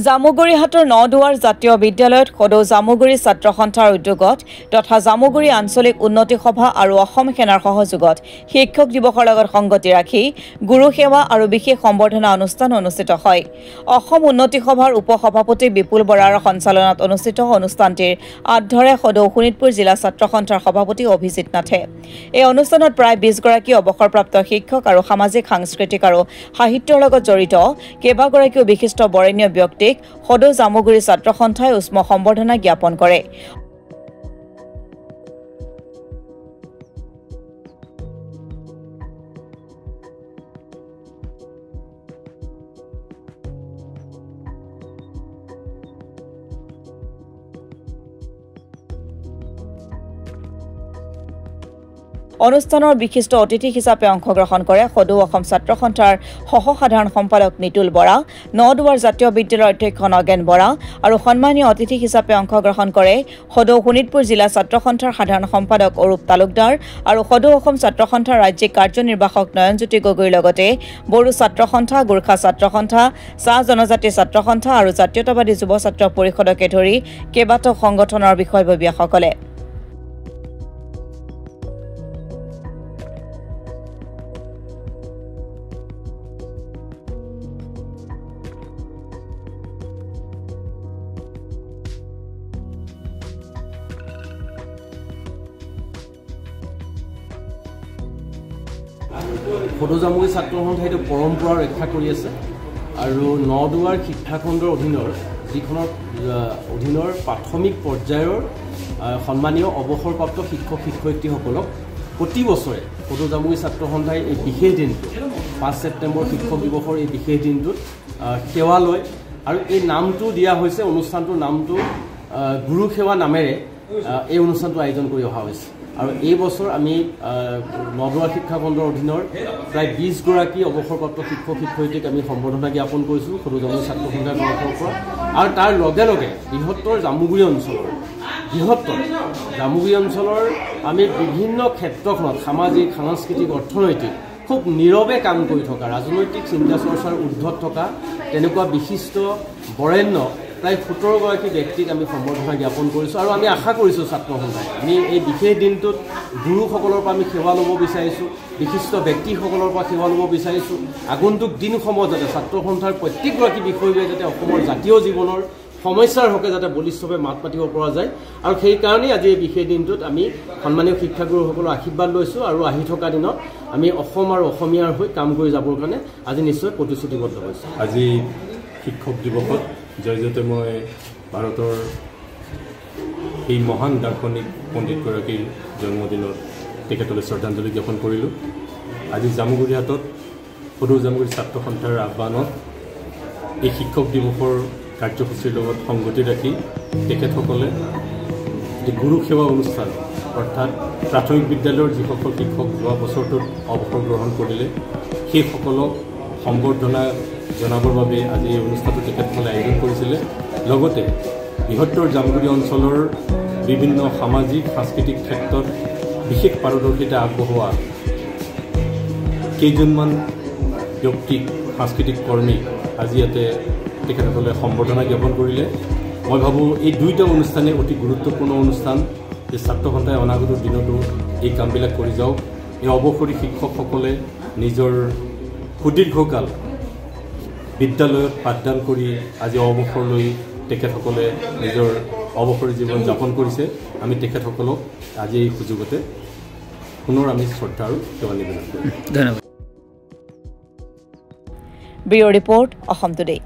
জামুগুৰিহাটৰ নদুৱাৰ জাতীয় বিদ্যালয়ত সদৌ জামুগুৰি ছাত্ৰ সন্থাৰ উদ্যোগত তথা জামুগুৰি আঞ্চলিক উন্নতি সভা আৰু অসম সেনাৰ সহযোগত শিক্ষক দিৱসৰ লগত সংগতি ৰাখি গুৰু সেৱা আৰু বিশেষ সম্বৰ্ধনা অনুষ্ঠান অনুষ্ঠিত হয়। অসম উন্নতি সভাৰ উপসভাপতি বিপুল বৰাৰ সঞ্চালনাত অনুষ্ঠিত অনুষ্ঠানটিৰ আধৰে সদৌ শোণিতপুৰ জিলা ছাত্ৰ সন্থাৰ সভাপতি অভিজিত নাথে। এই অনুষ্ঠানত প্ৰায় 20 গৰাকী অৱসৰপ্ৰাপ্ত শিক্ষক আৰু সামাজিক সাংস্কৃতিক আৰু সাহিত্যৰ লগত জড়িত কেইবাগৰাকীও বিশিষ্ট বৰেণ্য ব্যক্তিক সদৌ জামুগুৰি ছাত্ৰ সন্থাই উষ্ম সম্বৰ্ধনা জ্ঞাপন কৰে। অনুষ্ঠানৰ বিশিষ্ট অতিথি হিচাপে অংশগ্ৰহণ কৰে সদৌ অসম ছাত্ৰ সন্থাৰ সহ-সাধাৰণ সম্পাদক নিতুল বৰা, নদুৱাৰ জাতীয় বিদ্যালয়ৰ অধ্যক্ষ নগেন বৰা আৰু সন্মানীয় অতিথি হিচাপে অংশগ্ৰহণ কৰে সদৌ শোণিতপুৰ জিলা ছাত্ৰ সন্থাৰ সাধাৰণ সম্পাদক অৰূপ তালুকদাৰ আৰু সদৌ অসম ছাত্ৰ সন্থাৰ ৰাজ্যিক কাৰ্যনিৰ্বাহক নয়নজ্যোতি গগৈৰ লগতে বড়ো ছাত্ৰ সন্থা, গোৰ্খা ছাত্ৰ সন্থা, চাহ জনজাতি ছাত্ৰ সন্থা আৰু জাতীয়তাবাদী যুৱ ছাত্ৰ পৰিষদকে ধৰি কেইবাটাও সংগঠনৰ বিষয়ববীয়াসকলে। সদৌ জামুগুৰি ছাত্ৰ সন্থাই এইটো পৰম্পৰা ৰক্ষা কৰি আছে আৰু নদুৱাৰ শিক্ষাখণ্ডৰ অধীনৰ প্ৰাথমিক পৰ্যায়ৰ সন্মানীয় অৱসৰপ্ৰাপ্ত শিক্ষক শিক্ষয়িত্ৰীসকলক প্ৰতি বছৰে সদৌ জামুগুৰি ছাত্ৰ সন্থাই এই বিশেষ দিনটো 5 ছেপ্টেম্বৰ শিক্ষক দিৱসৰ এই বিশেষ দিনটোত সেৱা লয় আৰু এই নামটো দিয়া হৈছে, অনুষ্ঠানটোৰ নামটো গুৰু সেৱা নামেৰে এই অনুষ্ঠানটো আয়োজন কৰি অহা হৈছে। আৰু এই বছৰ আমি নদুৱাৰ শিক্ষাখণ্ডৰ অধীনৰ প্ৰায় 20 গৰাকী অৱসৰপ্ৰাপ্ত শিক্ষক শিক্ষয়িত্ৰীক আমি সম্বৰ্ধনা জ্ঞাপন কৰিছোঁ সদৌ জামুগুৰি ছাত্ৰ সন্থাৰ তৰফৰ পৰা। আৰু তাৰ লগে লগে বৃহত্তৰ জামুগুৰি অঞ্চলৰ আমি বিভিন্ন ক্ষেত্ৰখনত সামাজিক, সাংস্কৃতিক, অৰ্থনৈতিক খুব নীৰৱে কাম কৰি থকা, ৰাজনৈতিক চিন্তা চৰ্চাৰ ঊৰ্ধত থকা তেনেকুৱা বিশিষ্ট বৰেণ্য প্ৰায় 17 গৰাকী ব্যক্তিক আমি সম্বৰ্ধনা জ্ঞাপন কৰিছোঁ। আৰু আমি আশা কৰিছোঁ ছাত্ৰ সন্থাই আমি এই বিশেষ দিনটোত গুৰুসকলৰ পৰা আমি সেৱা ল'ব বিচাৰিছোঁ, বিশিষ্ট ব্যক্তিসকলৰ পৰা সেৱা ল'ব বিচাৰিছোঁ। আগন্তুক দিনসমূহত যাতে ছাত্ৰ সন্থাৰ প্ৰত্যেকগৰাকী বিষয়টোৱে যাতে অসমৰ জাতীয় জীৱনৰ সমস্যাৰ হকে যাতে বলিষ্ঠভাৱে মাত মাতিব পৰা যায় আৰু সেইকাৰণেই আজি এই বিশেষ দিনটোত আমি সন্মানীয় শিক্ষাগুৰুসকলৰ আশীৰ্বাদ লৈছোঁ আৰু আহি থকা দিনত আমি অসম আৰু অসমীয়াৰ হৈ কাম কৰি যাবৰ কাৰণে আজি নিশ্চয় প্ৰতিশ্ৰুতিবদ্ধ হৈছোঁ। আজি শিক্ষক দিৱসত জয়তে মই ভাৰতৰ এই মহান দাৰ্শনিক পণ্ডিতগৰাকীৰ জন্মদিনত তেখেতলৈ শ্ৰদ্ধাঞ্জলি জ্ঞাপন কৰিলোঁ। আজি জামুগুৰিহাটত সদৌ জামুগুৰি ছাত্ৰ সন্থাৰ আহ্বানত এই শিক্ষক দিৱসৰ কাৰ্যসূচীৰ লগত সংগতি ৰাখি তেখেতসকলে গুৰু সেৱা অনুষ্ঠান অৰ্থাৎ প্ৰাথমিক বিদ্যালয়ৰ যিসকল শিক্ষক যোৱা বছৰটোত অৱসৰ গ্ৰহণ কৰিলে সেইসকলক সম্বৰ্ধনা জনাবৰ বাবে আজি এই অনুষ্ঠানটো তেখেতসকলে আয়োজন কৰিছিলে। লগতে বৃহত্তৰ জামুগুৰি অঞ্চলৰ বিভিন্ন সামাজিক সাংস্কৃতিক ক্ষেত্ৰত বিশেষ পাৰদৰ্শিতা আগবঢ়োৱা কেইজনমান ব্যক্তিক, সাংস্কৃতিক কৰ্মীক আজি ইয়াতে তেখেতসকলে সম্বৰ্ধনা জ্ঞাপন কৰিলে। মই ভাবোঁ এই দুইটা অনুষ্ঠানে অতি গুৰুত্বপূৰ্ণ অনুষ্ঠান, যে ছাত্ৰ সন্থাই অনাগত দিনতো এই কামবিলাক কৰি যাওক। এই অৱসৰী শিক্ষকসকলে নিজৰ সুদীৰ্ঘকাল বিদ্যালয়ত পাঠদান কৰি আজি অৱসৰ লৈ তেখেতসকলে নিজৰ অৱসৰী জীৱন যাপন কৰিছে। আমি তেখেতসকলক আজি এই সুযোগতে পুনৰ আমি শ্ৰদ্ধা আৰু সেৱা নিবেদন কৰিম। ধন্যবাদ। Bureau report, Assam today.